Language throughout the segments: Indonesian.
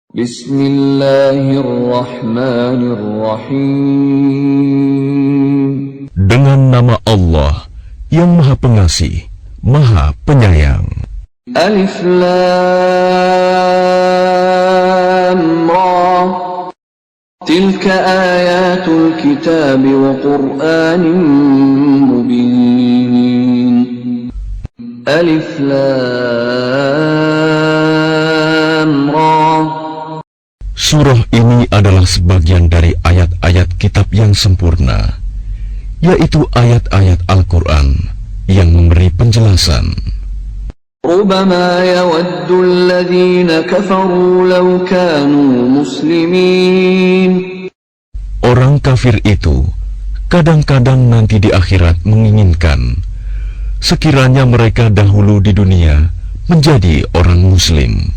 Bismillahirrahmanirrahim. Dengan nama Allah yang Maha Pengasih, Maha Penyayang. Alif Lam Ra. Tilka ayatul kitab wa Qur'anin mubin. Alif Lam Ra. Surah ini adalah sebagian dari ayat-ayat kitab yang sempurna, yaitu ayat-ayat Al-Quran yang memberi penjelasan. ربما يود الذين كفروا لو كانوا مسلمين. Orang kafir itu kadang-kadang nanti di akhirat menginginkan sekiranya mereka dahulu di dunia menjadi orang muslim.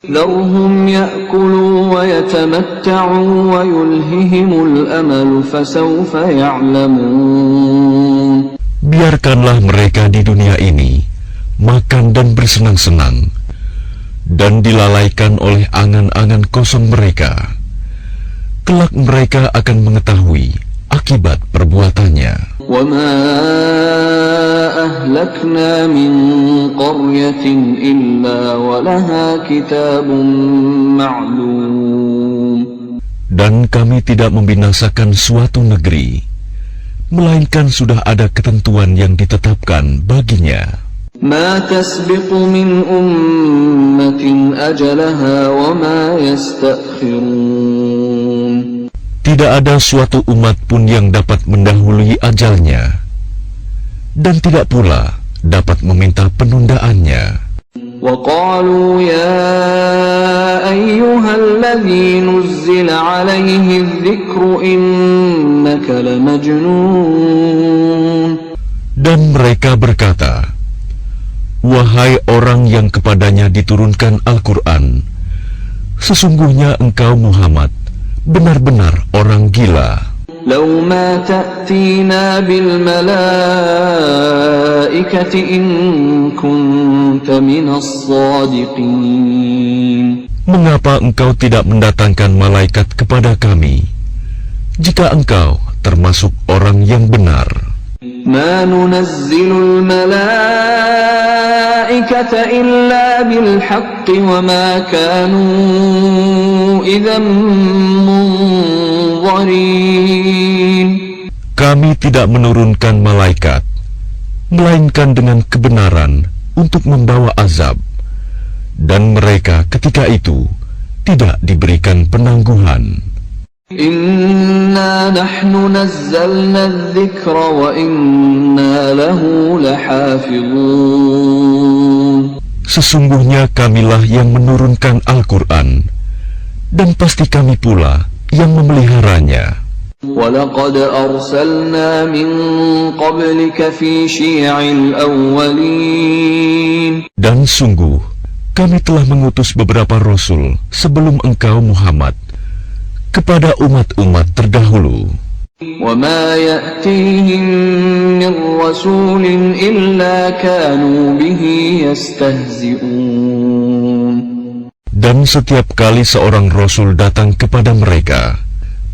ذرهم يأكلوا ويتمتعوا ويلههم الأمل فسوف يعلمون. Biarkanlah mereka di dunia ini makan dan bersenang-senang, dan dilalaikan oleh angan-angan kosong mereka. Kelak mereka akan mengetahui akibat perbuatannya. وَمَا أَهْلَكْنَا مِنْ قَرْيَةٍ إِلَّا وَلَهَا كِتَابٌ مَعْلُومٌ. Dan kami tidak membinasakan suatu negeri, melainkan sudah ada ketentuan yang ditetapkan baginya. مَا تَسْبِقُ مِنْ أُمَّةٍ أَجَلَهَا وَمَا يَسْتَأْخِرُونَ. Tidak ada suatu umat pun yang dapat mendahului ajalnya, dan tidak pula dapat meminta penundaannya. وَقَالُوا يَا أَيُّهَا الَّذِي نُزِّلَ عَلَيْهِ الذِّكْرُ إِنَّكَ لَمَجْنُونَ. Dan mereka berkata, wahai orang yang kepadanya diturunkan Al-Quran, sesungguhnya engkau Muhammad benar-benar orang gila. لَوْ مَا تَأْتِينَا بِالْمَلَائِكَةِ إِن كُنتَ مِنَ الصَّادِقِينَ. Mengapa engkau tidak mendatangkan malaikat kepada kami, jika engkau termasuk orang yang benar? مَا نُنَزِّلُ الْمَلَائِكَةَ إِلَّا بِالْحَقِّ وَمَا كَانُوا إِذًا مُنظَرِينَ. Kami tidak menurunkan malaikat, melainkan dengan kebenaran untuk membawa azab, dan mereka ketika itu tidak diberikan penangguhan. Inna nahnu nazzalna adh-dhikra wa inna lahu lahafizun. Sesungguhnya kamilah yang menurunkan Al-Quran, dan pasti kami pula yang memeliharanya. وَلَقَدْ أَرْسَلْنَا مِنْ قَبْلِكَ فِي شِيَعِ الْأَوَّلِينَ. Dan sungguh, kami telah mengutus beberapa rasul sebelum engkau Muhammad kepada umat-umat terdahulu. وَمَا يَأْتِيهِمْ مِنْ رَسُولٍ إِلَّا كَانُوا بِهِ يَسْتَهْزِئُونَ. Dan setiap kali seorang rasul datang kepada mereka,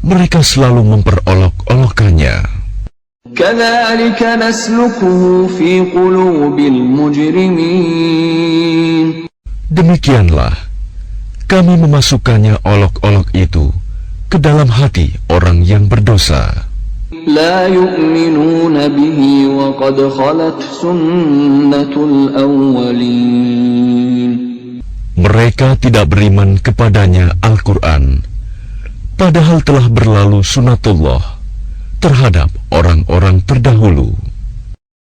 mereka selalu memperolok-olokkannya. كَذَلِكَ نَسْلُكُهُ فِي قُلُوبِ الْمُجْرِمِينَ. Demikianlah kami memasukkannya olok-olok itu ke dalam hati orang yang berdosa. لَا يُؤْمِنُونَ بِهِ وَقَدْ خَلَتْ سُنَّةُ الْأَوَّلِينَ. Mereka tidak beriman kepadanya Al-Quran, padahal telah berlalu sunatullah terhadap orang-orang terdahulu.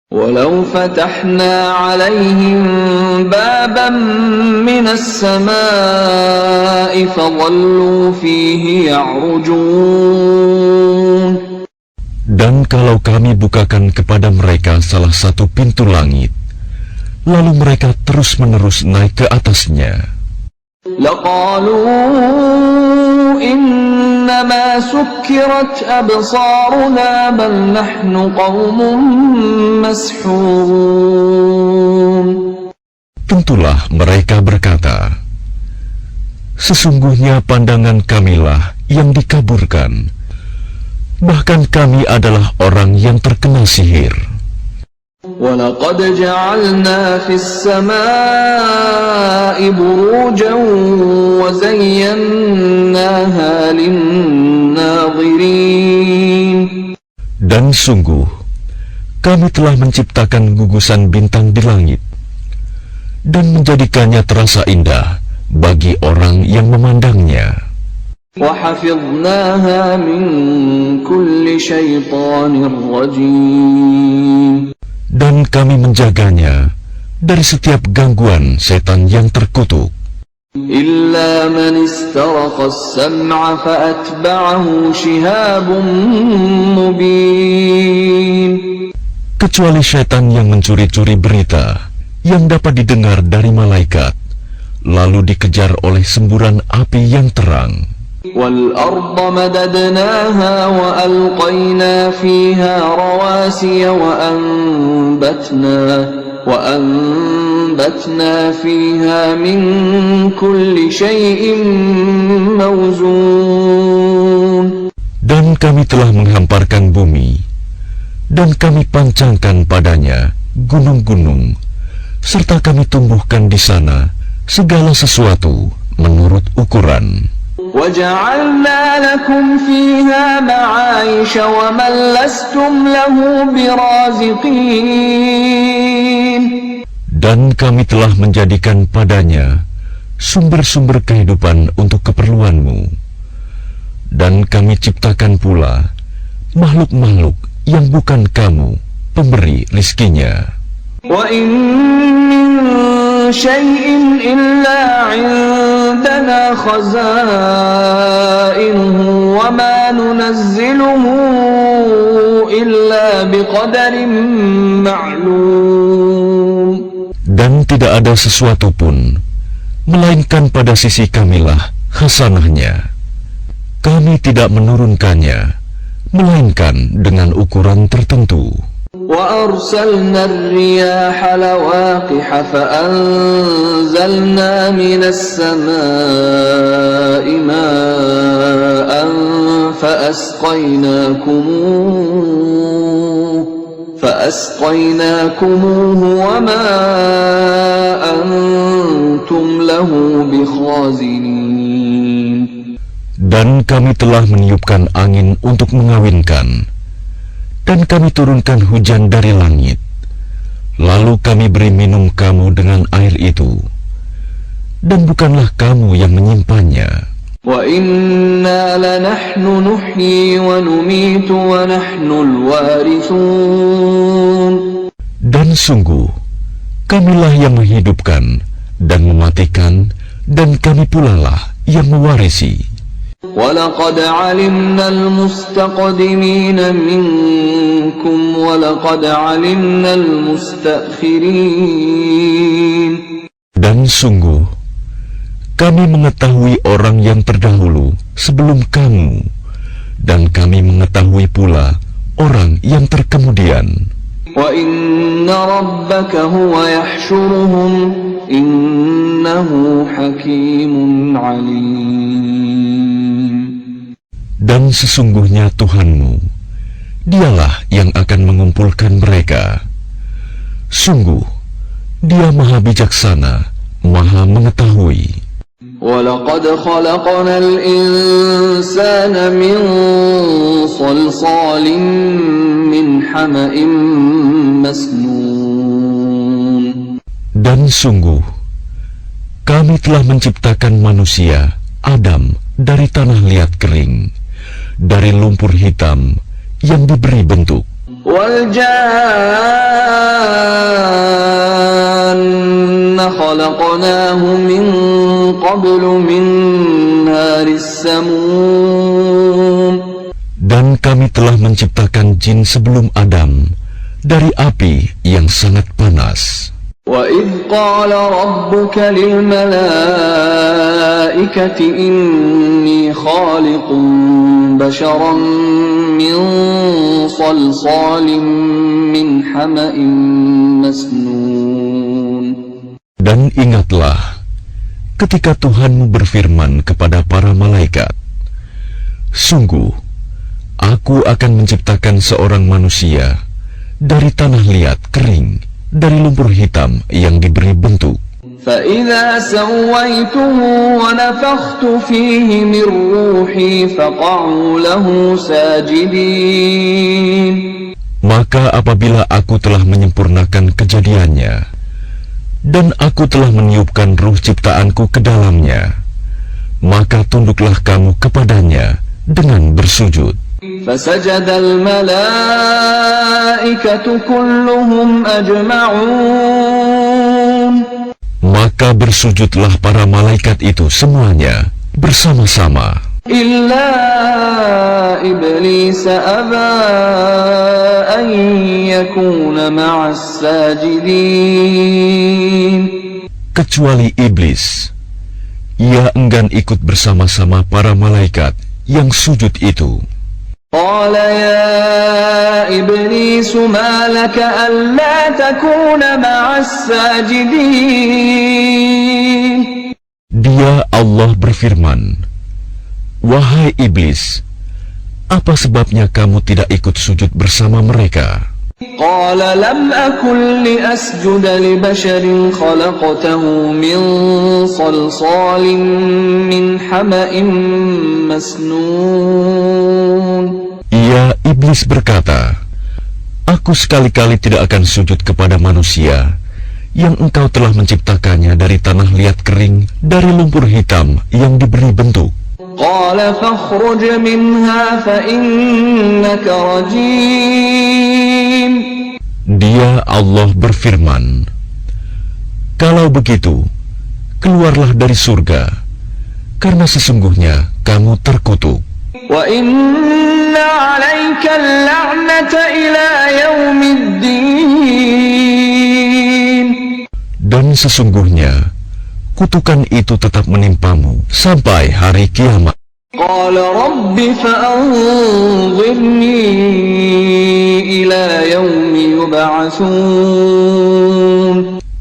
وَلَوْ فَتَحْنَا عَلَيْهِمْ بَابًا مِنَ السَّمَاءِ فَظَلُّوا فِيهِ يَعْرُجُونَ. Dan kalau kami bukakan kepada mereka salah satu pintu langit, lalu mereka terus-menerus naik ke atasnya, لَقَالُوا إِنَّمَا سُكِّرَتْ أَبْصَارُنَا بَلْ نَحْنُ قَوْمٌ مَسْحُورٌ. tentulah mereka berkata, Sesungguhnya pandangan kamilah yang dikaburkan. Bahkan kami adalah orang yang terkena sihir. وَلَقَدْ جَعَلْنَا فِي السَّمَاءِ بُرُوجًا وَزَيَّنَّاهَا لِلنَّاظِرِينَ. Dan sungguh, kami telah menciptakan gugusan bintang di langit dan menjadikannya terasa indah bagi orang yang memandangnya. وَحَفِظْنَاهَا مِنْ كُلِّ شَيْطَانٍ رَجِيمٍ. Dan kami menjaganya dari setiap gangguan setan yang terkutuk. إِلَّا مَنِ اسْتَرَقَ السَّمْعَ فَأَتْبَعَهُ شِهَابٌ مُبِينٌ. Kecuali setan yang mencuri-curi berita yang dapat didengar dari malaikat, lalu dikejar oleh semburan api yang terang. وَالْأَرْضَ مَدَدْنَاهَا وَأَلْقَيْنَا فِيهَا رَوَاسِيَ وَأَنبَتْنَا فِيهَا مِنْ كُلِّ شَيْءٍ مَوْزُونٍ. Dan kami telah menghamparkan bumi, dan kami pancangkan padanya gunung-gunung, serta kami tumbuhkan di sana segala sesuatu menurut ukuran. وَجَعَلْنَا لَكُمْ فِيهَا مَعَايِشَ وَمَنْ لَسْتُمْ لَهُ بِرَازِقِينَ. Dan kami telah menjadikan padanya sumber-sumber kehidupan untuk keperluanmu. Dan kami ciptakan pula makhluk-makhluk yang bukan kamu pemberi rizkinya. وَإِن مِّن شَيْءٍ إِلَّا عِندَنَا خَزَائِنُهُ وَمَا نُنَزِّلُهُ إِلَّا بِقَدَرٍ مَّعْلُومٍ. Dan tidak ada sesuatu pun melainkan pada sisi kamilah khasanahnya. Kami tidak menurunkannya melainkan dengan ukuran tertentu. وَأَرْسَلْنَا الرِّيَاحَ لَوَاقِحَ فَأَنزَلْنَا مِنَ السَّمَاءِ مَاءً فَأَسْقَيْنَاكُمُوهُ وَمَا أَنْتُمْ لَهُ بِخَازِنِينَ. Dan kami telah meniupkan angin untuk mengawinkan, dan kami turunkan hujan dari langit, lalu kami beri minum kamu dengan air itu, dan bukanlah kamu yang menyimpannya. وَإِنَّا لَنَحْنُ نُحْيِي وَنُمِيتُ وَنَحْنُ الْوَارِثُونَ. Dan sungguh, kamilah yang menghidupkan dan mematikan, dan kami pula lah yang mewarisi. وَلَقَدْ عَلِمْنَا الْمُسْتَقْدِمِينَ مِنْكُمْ وَلَقَدْ عَلِمْنَا الْمُسْتَأْخِرِينَ. Dan sungguh, kami mengetahui orang yang terdahulu sebelum kamu, dan kami mengetahui pula orang yang terkemudian. وَإِنَّ رَبَّكَ هُوَ يَحْشُرُهُمْ إِنَّهُ حَكِيمٌ عَلِيمٌ. Dan sesungguhnya Tuhanmu, dialah yang akan mengumpulkan mereka. Sungguh, Dia Maha Bijaksana, Maha Mengetahui. وَلَقَدْ خَلَقْنَا الْإِنسَانَ مِنْ صَلْصَالٍ مِنْ حَمَإٍ مَسْنُونٍ. Dan sungguh, kami telah menciptakan manusia, Adam, dari tanah liat kering, dari lumpur hitam yang diberi bentuk. وَالْجَانَّ خَلَقْنَاهُ مِنْ قَبْلُ مِنْ نَارِ السَّمُومِ. Dan kami telah menciptakan jin sebelum Adam dari api yang sangat panas. وَإِذْ قَالَ رَبُّكَ لِلْمَلَائِكَةِ إِنِّي خَالِقٌ بَشَرًا مِّن صَلْصَالٍ مِّنْ حَمَإٍ مَسْنُونٍ. Dan ingatlah ketika Tuhanmu berfirman kepada para malaikat, "Sungguh, aku akan menciptakan seorang manusia dari tanah liat kering, dari lumpur hitam yang diberi bentuk. فَإِذَا سَوَّيْتُهُ وَنَفَخْتُ فِيهِ مِنْ رُوحِي فَقَعُوا لَهُ سَاجِدِينَ." Maka apabila aku telah menyempurnakan kejadiannya, dan aku telah meniupkan ruh ciptaanku ke dalamnya, maka tunduklah kamu kepadanya dengan bersujud. فَسَجَدَ الْمَلَائِكَةُ كُلُّهُمْ أَجْمَعُونَ. Maka bersujudlah para malaikat itu semuanya bersama-sama. إِلَّا إِبْلِيسَ أَبَى أَن يَكُونَ مَعَ السَّاجِدِينَ. Kecuali iblis, ia enggan ikut bersama-sama para malaikat yang sujud itu. قال يا إبليس ما لك ألا تكون مع الساجدين. Dia Allah berfirman, "Wahai iblis, apa sebabnya kamu tidak ikut sujud bersama mereka?" قال لم أكن لأسجد لبشر خلقته من صلصال من حمأ مسنون. Ia iblis berkata, "Aku sekali-kali tidak akan sujud kepada manusia yang engkau telah menciptakannya dari tanah liat kering, dari lumpur hitam yang diberi bentuk." قال فاخرج منها فإنك رجيم. Dia Allah berfirman, "Kalau begitu, keluarlah dari surga, karena sesungguhnya kamu terkutuk. وَإِنَّ عَلَيْكَ اللَّعْنَةَ إِلَى يَوْمِ الدِّينِ." Dan sesungguhnya kutukan itu tetap menimpamu sampai hari kiamat. قَالَ رَبِّ فَأَنظِرْنِي إِلَى يَوْمِ يُبْعَثُونَ.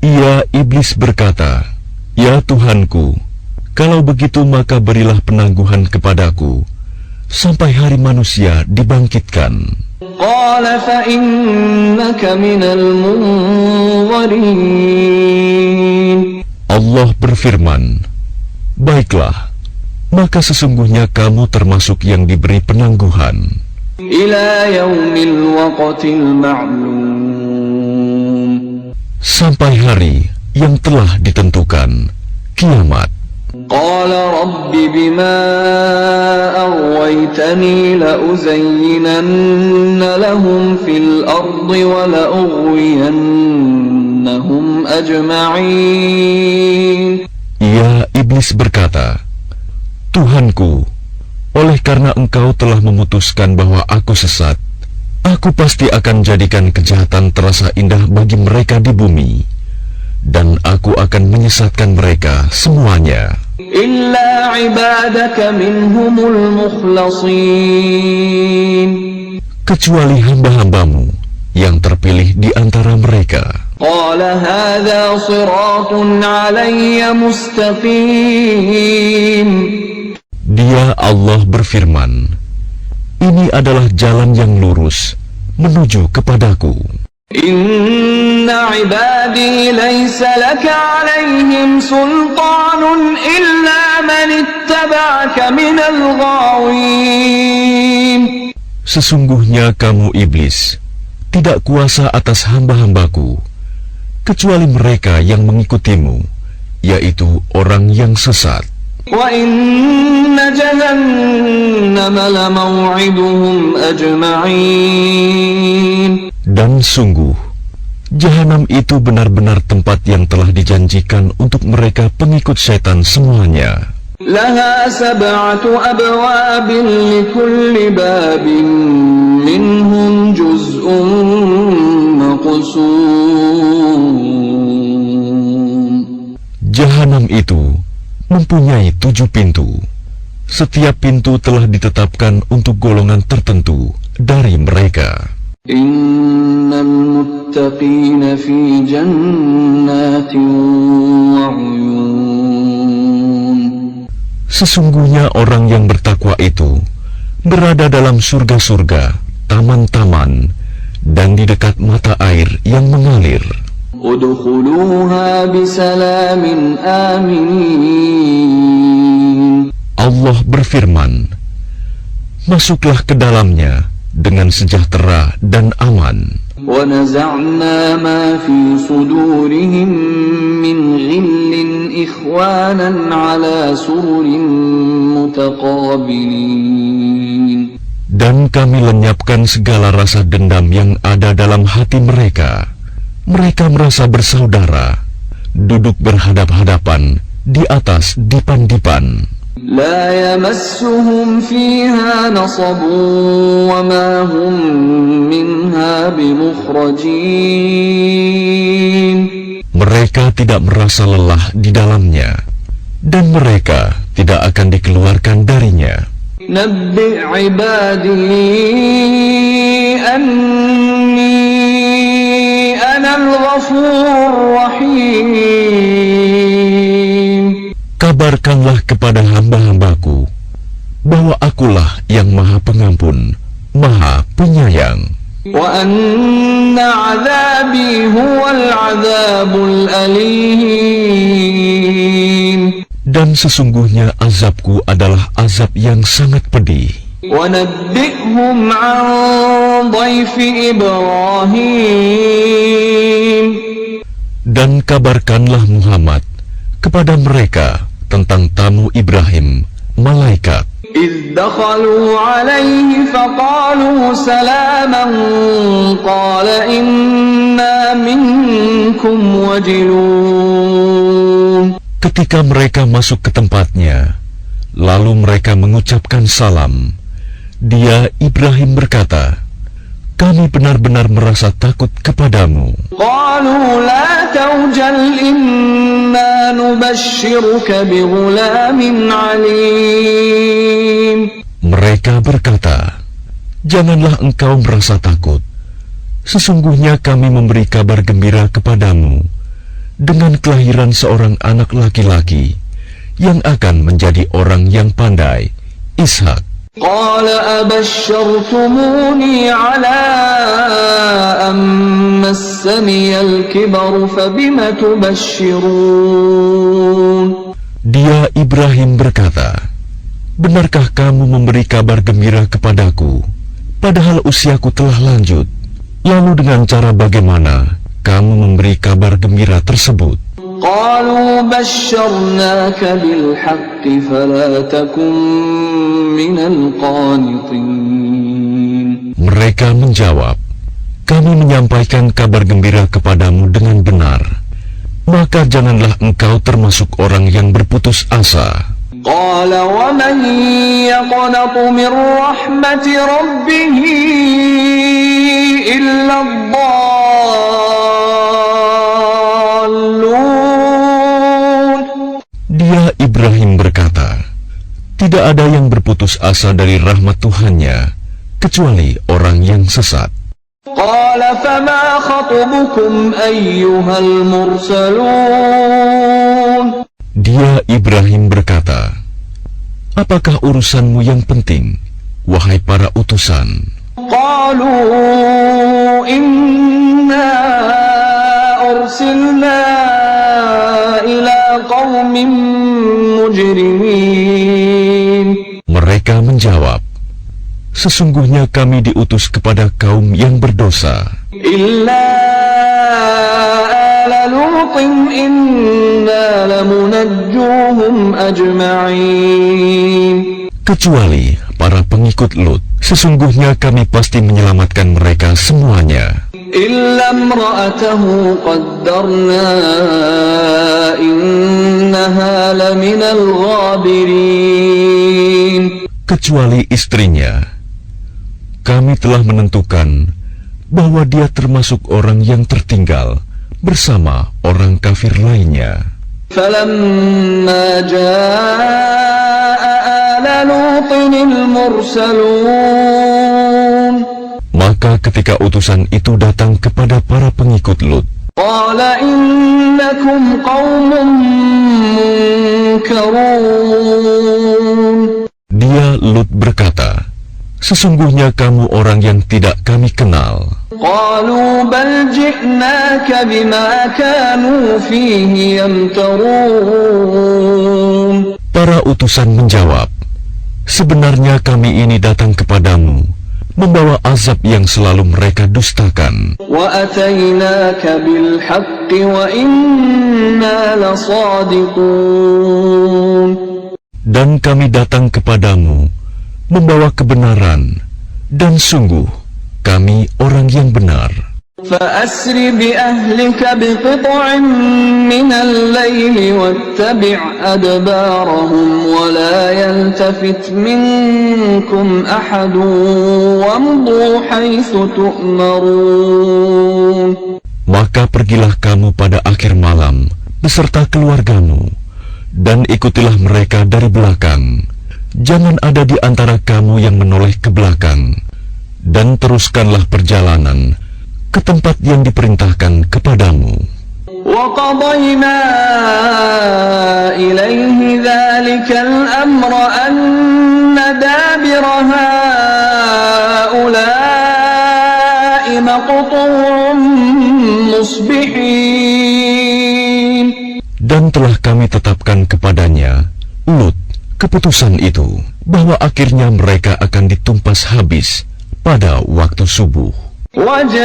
Ia iblis berkata, "Ya Tuhanku, kalau begitu maka berilah penangguhan kepadaku sampai hari manusia dibangkitkan." قَالَ فَإِنَّكَ مِنَ الْمُنظَرِينَ. Allah berfirman, "Baiklah, maka sesungguhnya kamu termasuk yang diberi penangguhan إِلَى يَوْمِ الْوَقْتِ الْمَعْلُومِ. sampai hari yang telah ditentukan, kiamat." قال رب بما أغويتني لأزينن لهم في الأرض ولأغوينهم أجمعين. Ia iblis berkata, "Tuhanku, oleh karena engkau telah memutuskan bahwa aku sesat, aku pasti akan jadikan kejahatan terasa indah bagi mereka di bumi, dan aku akan menyesatkan mereka semuanya, إلا عبادك منهم المخلصين. kecuali hamba-hambamu yang terpilih di antara mereka." قال هذا صراط علي مستقيم. Dia Allah berfirman, "Ini adalah jalan yang lurus menuju kepadaku. إن عبادي ليس لك عليهم سلطان إلا من اتبعك من الغاوين." Sesungguhnya kamu iblis tidak kuasa atas hamba-hambaku, kecuali mereka yang mengikutimu, yaitu orang yang sesat. وَإِنَّ جَهَنَّمَ لَمَوْعِدُهُمْ أَجْمَعِينَ. Dan sungguh, Jahanam itu benar-benar tempat yang telah dijanjikan untuk mereka pengikut setan semuanya. لَهَا 7 أَبْوَابٍ لِكُلِّ بَابٍ مِّنْهُمْ جُزْءٌ مَّقْسُومٌ. Jahanam itu mempunyai 7 pintu. Setiap pintu telah ditetapkan untuk golongan tertentu dari mereka. Innal muttaqina fi jannatin wa 'uyun. Sesungguhnya orang yang bertakwa itu berada dalam surga-surga, taman-taman, dan di dekat mata air yang mengalir. ادخلوها بسلام آمنين. Allah berfirman, masuklah ke dalamnya dengan sejahtera dan aman. ونزعنا ما في صدورهم من غل إخوانا على سرر متقابلين. Dan kami lenyapkan segala rasa dendam yang ada dalam hati mereka. Mereka merasa bersaudara, duduk berhadap-hadapan di atas dipan-dipan. لا يمسهم فيها نصب وما هم منها بمخرجين. Mereka tidak merasa lelah di dalamnya, dan mereka tidak akan dikeluarkan darinya. نبئ عبادي أني أنا الغفور الرحيم. Kabarkanlah kepada hamba-hambaku bahwa akulah yang Maha Pengampun, Maha Penyayang. وأن عذابي هو العذاب الأليم. Dan sesungguhnya azabku adalah azab yang sangat pedih. وَنَبِّئْهُمْ عَنْ ضَيْفِ إِبْرَاهِيمَ. Dan kabarkanlah Muhammad kepada mereka tentang tamu Ibrahim, malaikat. إِذْ دَخَلُوا عَلَيْهِ فَقَالُوا سَلَامًا قَالَ إِنَّا مِنْكُمْ وَجِلُونَ. Ketika mereka masuk ke tempatnya, lalu mereka mengucapkan salam. Dia, Ibrahim, berkata, kami benar-benar merasa takut kepadamu. قَالُوا لَا تَوْجَلْ إِنَّا نُبَشِّرُكَ بِغُلَامٍ عَلِيمٍ. Mereka berkata, janganlah engkau merasa takut. Sesungguhnya kami memberi kabar gembira kepadamu dengan kelahiran seorang anak laki-laki yang akan menjadi orang yang pandai, Ishak. قال أبشرتموني على أن مسني الكبر فبم تبشرون. Dia, Ibrahim, berkata, benarkah kamu memberi kabar gembira kepadaku, padahal usiaku telah lanjut? Lalu dengan cara bagaimana kamu memberi kabar gembira tersebut? قالوا بشرناك بالحق فلا تكن من القانطين. Mereka menjawab, kami menyampaikan kabar gembira kepadamu dengan benar, maka janganlah engkau termasuk orang yang berputus asa. قال ومن يقنط من رحمة ربه إلا الضالون. Dia, Ibrahim, berkata, tidak ada yang berputus asa dari rahmat Tuhannya kecuali orang yang sesat. قال فما خطبكم أيها المرسلون. Dia, Ibrahim, berkata, apakah urusanmu yang penting, wahai para utusan? قالوا إنا أرسلنا إلى قوم مجرمين. Mereka menjawab, sesungguhnya kami diutus kepada kaum yang berdosa. إلا آل لوط إنا لمنجوهم أجمعين. Kecuali para pengikut Lut, sesungguhnya kami pasti menyelamatkan mereka semuanya. إلا امرأته قدرنا إنها لمن الغابرين. Kecuali istrinya, kami telah menentukan bahwa dia termasuk orang yang tertinggal bersama orang kafir lainnya. فلما جاء آل لوط المرسلون. Maka ketika utusan itu datang kepada para pengikut Lut, قال إنكم قوم منكرون. Dia Lut berkata, sesungguhnya kamu orang yang tidak kami kenal. قالوا بل جئناك بما كانوا فيه يمترون. Para utusan menjawab, sebenarnya kami ini datang kepadamu membawa azab yang selalu mereka dustakan. وأتيناك بالحق وإنا لصادقون. Dan kami datang kepadamu membawa kebenaran, dan sungguh kami orang yang benar. فأسر بأهلك بقطع من الليل واتبع أدبارهم ولا يلتفت منكم أحد وامضوا حيث تؤمرون. Maka pergilah kamu pada akhir malam beserta keluargamu, dan ikutilah mereka dari belakang. Jangan ada di antara kamu yang menoleh ke belakang, dan teruskanlah perjalanan ke tempat yang diperintahkan kepadamu. وَقَضَيْنَا إِلَيْهِ ذَلِكَ الْأَمْرَ أَنَّ دَابِرَ هَؤُلَاءِ مَقْطُوعٌ مُصْبِحِينَ. Dan telah kami tetapkan kepadanya, Lut, keputusan itu, bahwa akhirnya mereka akan ditumpas habis pada waktu subuh. وَجَاءَ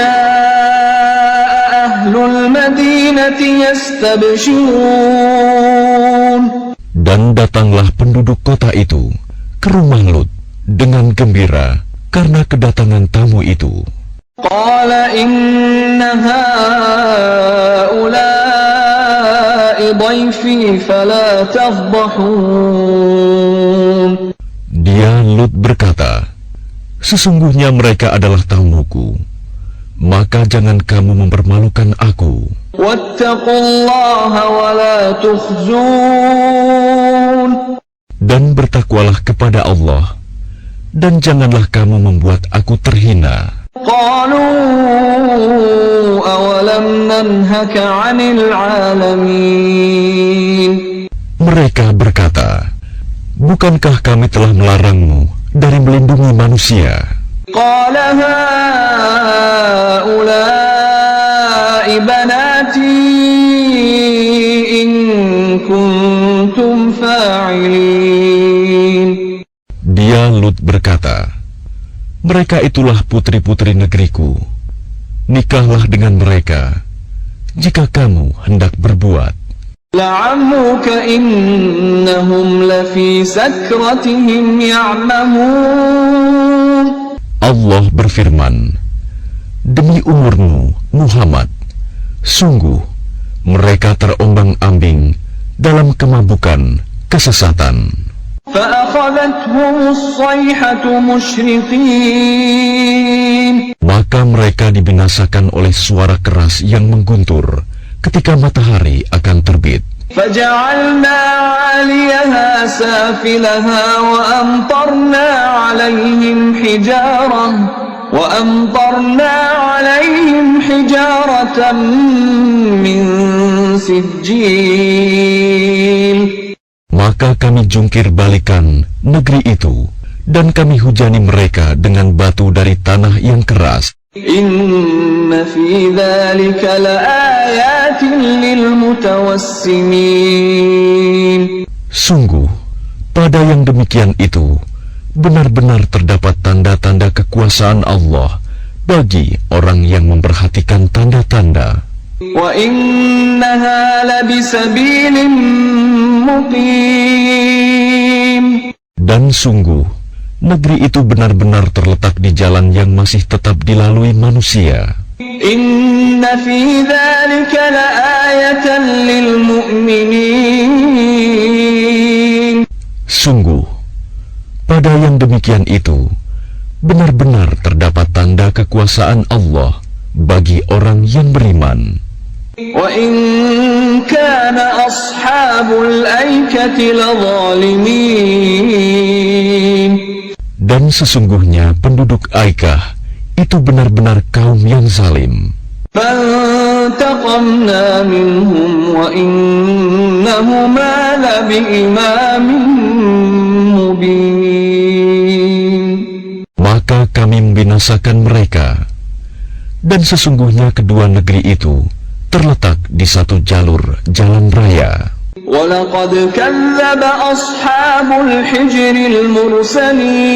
أَهْلُ الْمَدِينَةِ يَسْتَبْشِرُونَ. Dan datanglah penduduk kota itu ke rumah Lut dengan gembira karena kedatangan tamu itu. قَالَ إِنَّ هَؤُلَاءِ ضَيْفِي فَلَا تَفْضَحُونَ. Dia Lut berkata, sesungguhnya mereka adalah tamuku, maka jangan kamu mempermalukan aku. وَاتَّقُوا اللَّهَ وَلَا تُخْزُونَ. Dan bertakwalah kepada Allah, dan janganlah kamu membuat aku terhina. قَالُوا أَوَلَمْ نَنْهَكَ عَنِ الْعَالَمِينَ. Mereka berkata, bukankah kami telah melarangmu dari melindungi manusia? قَالَ هَؤُلَاءِ بَنَاتِي إِن كُنتُمْ فَاعِلِينَ. Dia Lut berkata, mereka itulah putri-putri negeriku. Nikahlah dengan mereka jika kamu hendak berbuat. لَعَمْرُكَ إِنَّهُمْ لَفِي سَكْرَتِهِمْ يَعْمَهُونَ. Allah berfirman, demi umurmu, Muhammad, sungguh mereka terombang-ambing dalam kemabukan kesesatan. فَأَخَذَتْهُمُ الصَّيْحَةُ مُشْرِقِينَ. Maka mereka dibinasakan oleh suara keras yang mengguntur ketika matahari akan terbit. فَجَعَلْنَا عَالِيَهَا سَافِلَهَا وَأَمْطَرْنَا عَلَيْهِمْ حِجَارَةً مِّن سِجِّيلٍ. Maka kami jungkir balikan negeri itu, dan kami hujani mereka dengan batu dari tanah yang keras. إِنَّ فِي ذَلِكَ لَآيَاتٍ لِلْمُتَوَسِّمِينَ. Sungguh, pada yang demikian itu, benar-benar terdapat tanda-tanda kekuasaan Allah bagi orang yang memperhatikan tanda-tanda. وَإِنَّهَا لَبِسَبِيلٍ مُقِيمٍ. Dan sungguh, negeri itu benar-benar terletak di jalan yang masih tetap dilalui manusia. إِنَّ فِي ذَلِكَ لَآيَةً لِلْمُؤْمِنِينَ. Sungguh, pada yang demikian itu, benar-benar terdapat tanda kekuasaan Allah bagi orang yang beriman. وَإِنْ كَانَ أَصْحَابُ الْأَيْكَةِ لَظَالِمِينَ. Dan sesungguhnya penduduk Aikah itu benar-benar kaum yang zalim. فَانظُرْ فانتقمنا منهم وإنهما لبإمام مبين. Maka kami membinasakan mereka, dan sesungguhnya kedua negeri itu terletak di satu jalur jalan raya. وَلَقَدْ كَذَّبَ أَصْحَابُ الْحِجْرِ الْمُرْسَلِينَ.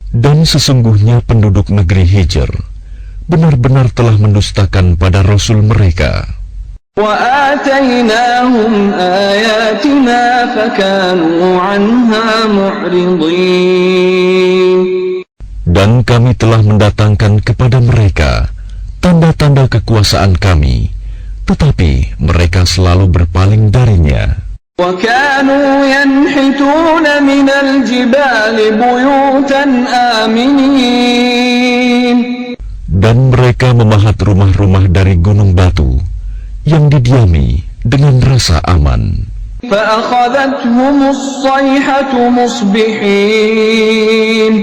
Dan sesungguhnya penduduk negeri Hijr benar-benar telah mendustakan pada Rasul mereka. وَآتَيْنَاهُمْ آيَاتِنَا فَكَانُوا عَنْهَا مُعْرِضِينَ. Dan kami telah mendatangkan kepada mereka tanda-tanda kekuasaan kami, tetapi mereka selalu berpaling darinya. وَكَانُوا يَنْحِتُونَ مِنَ الْجِبَالِ بُيُوتًا آمِنِينَ. Dan mereka memahat rumah-rumah dari gunung batu yang didiami dengan rasa aman. فَأَخَذَتْهُمُ الصَّيْحَةُ مُصْبِحِينَ.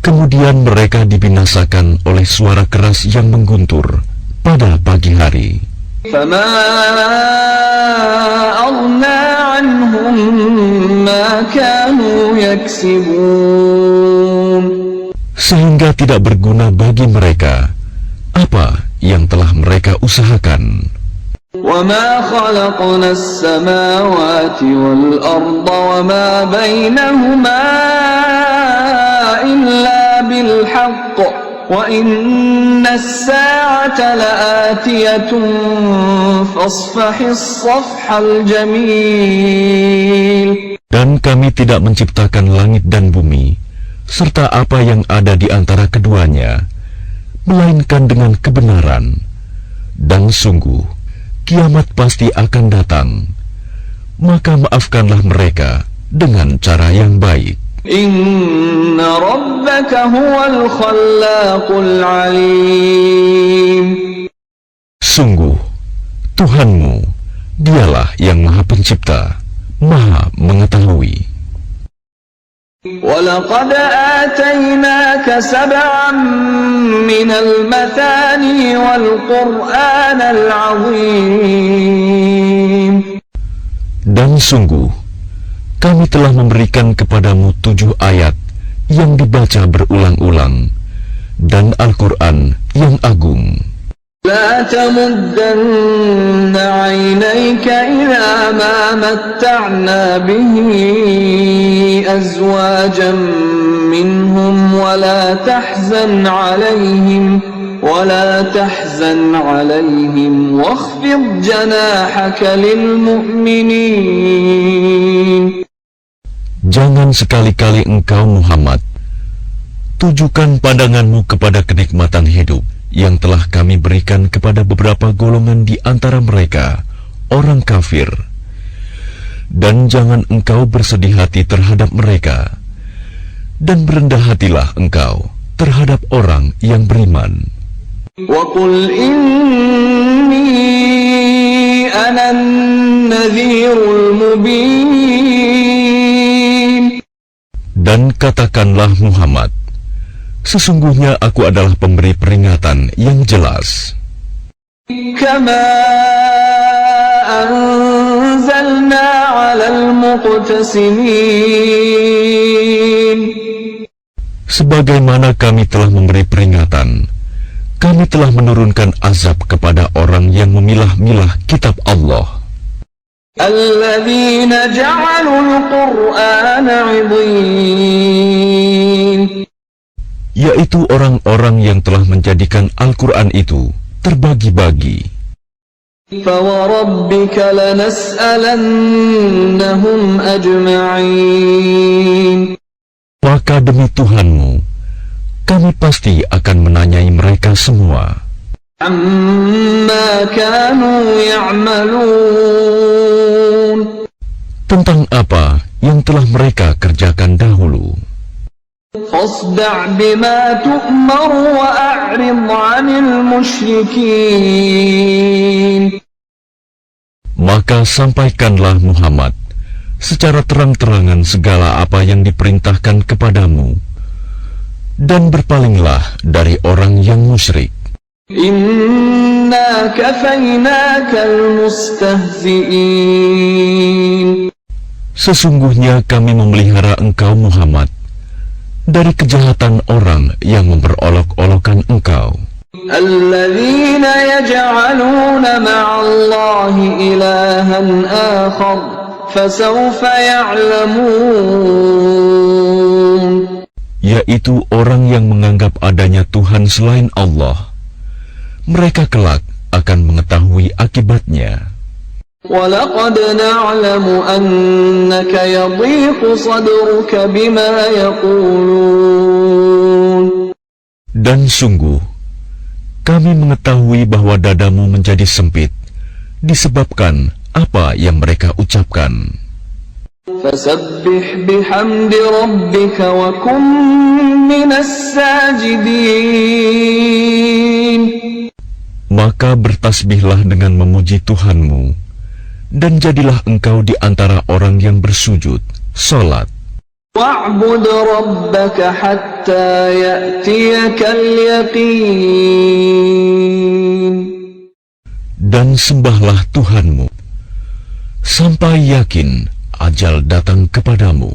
Kemudian mereka dibinasakan oleh suara keras yang mengguntur pada pagi hari. فَمَا أَغْنَى عَنْهُمْ مَا كَانُوا يَكْسِبُونَ. Sehingga tidak berguna bagi mereka apa yang telah mereka usahakan. وَمَا خَلَقْنَا السَّمَاوَاتِ وَالْأَرْضَ وَمَا بَيْنَهُمَا إِلَّا بِالْحَقِّ وَإِنَّ السَّاعَةَ لَآتِيَةٌ فَاصْفَحِ الصَّفْحَ الْجَمِيلَ. Dan kami tidak menciptakan langit dan bumi serta apa yang ada di antara keduanya, melainkan dengan kebenaran. Dan sungguh, kiamat pasti akan datang. Maka maafkanlah mereka dengan cara yang baik. Inna rabbaka huwal khallaqul alim. Sungguh, Tuhanmu, dialah yang Maha Pencipta, Maha Mengetahui. وَلَقَدْ آتَيْنَاكَ سَبْعًا مِنَ الْمَثَانِي وَالْقُرْآنَ الْعَظِيمِ. Dan sungguh, kami telah memberikan kepadamu 7 ayat yang dibaca berulang-ulang, dan Al-Quran yang agung. لا تمدن عينيك إلى ما متعنا به أزواجا منهم ولا تحزن عليهم واخفض جناحك للمؤمنين. Jangan sekali-kali engkau Muhammad tujukan pandanganmu kepada kenikmatan hidup yang telah kami berikan kepada beberapa golongan di antara mereka, orang kafir. Dan jangan engkau bersedih hati terhadap mereka, dan berendah hatilah engkau terhadap orang yang beriman. وَقُلْ إِنِّي أَنَا النَّذِيرُ الْمُبِينُ. Dan katakanlah Muhammad, sesungguhnya aku adalah pemberi peringatan yang jelas. Kama anzalna 'alal muqtasimin. Sebagaimana kami telah memberi peringatan, kami telah menurunkan azab kepada orang yang memilah-milah kitab Allah. Alladzina ja'alul Qur'ana 'idhin. Yaitu orang-orang yang telah menjadikan Al-Quran itu terbagi-bagi. Fawarabbika lanas'alannahum ajma'in. Maka demi Tuhanmu, kami pasti akan menanyai mereka semua. Amma kanu ya'malun. Tentang apa yang telah mereka kerjakan dahulu. Fasda' bima tu'mar wa a'rid 'anil musyrikin. Maka sampaikanlah Muhammad secara terang-terangan segala apa yang diperintahkan kepadamu, dan berpalinglah dari orang yang musyrik. Inna kafaynakal mustahzi'in. Sesungguhnya kami memelihara engkau Muhammad dari kejahatan orang yang memperolok-olokkan engkau. Alladzina yaj'aluna ma'allahi ilahan akhar fasawfa ya'lamun. Yaitu orang yang menganggap adanya Tuhan selain Allah. Mereka kelak akan mengetahui akibatnya. وَلَقَدْ نَعْلَمُ أَنَّكَ يَضِيقُ صَدْرُكَ بِمَا يَقُولُونَ. Dan sungguh, kami mengetahui bahwa dadamu menjadi sempit disebabkan apa yang mereka ucapkan. فَسَبِّحْ بِحَمْدِ رَبِّكَ وَكُن مِّنَ السَّاجِدِينَ. Maka bertasbihlah dengan memuji Tuhanmu, dan jadilah engkau di antara orang yang bersujud, salat. وَاعْبُدْ رَبَّكَ حَتَّى يَأْتِيَكَ الْيَقِينُ. Dan sembahlah Tuhanmu sampai yakin ajal datang kepadamu.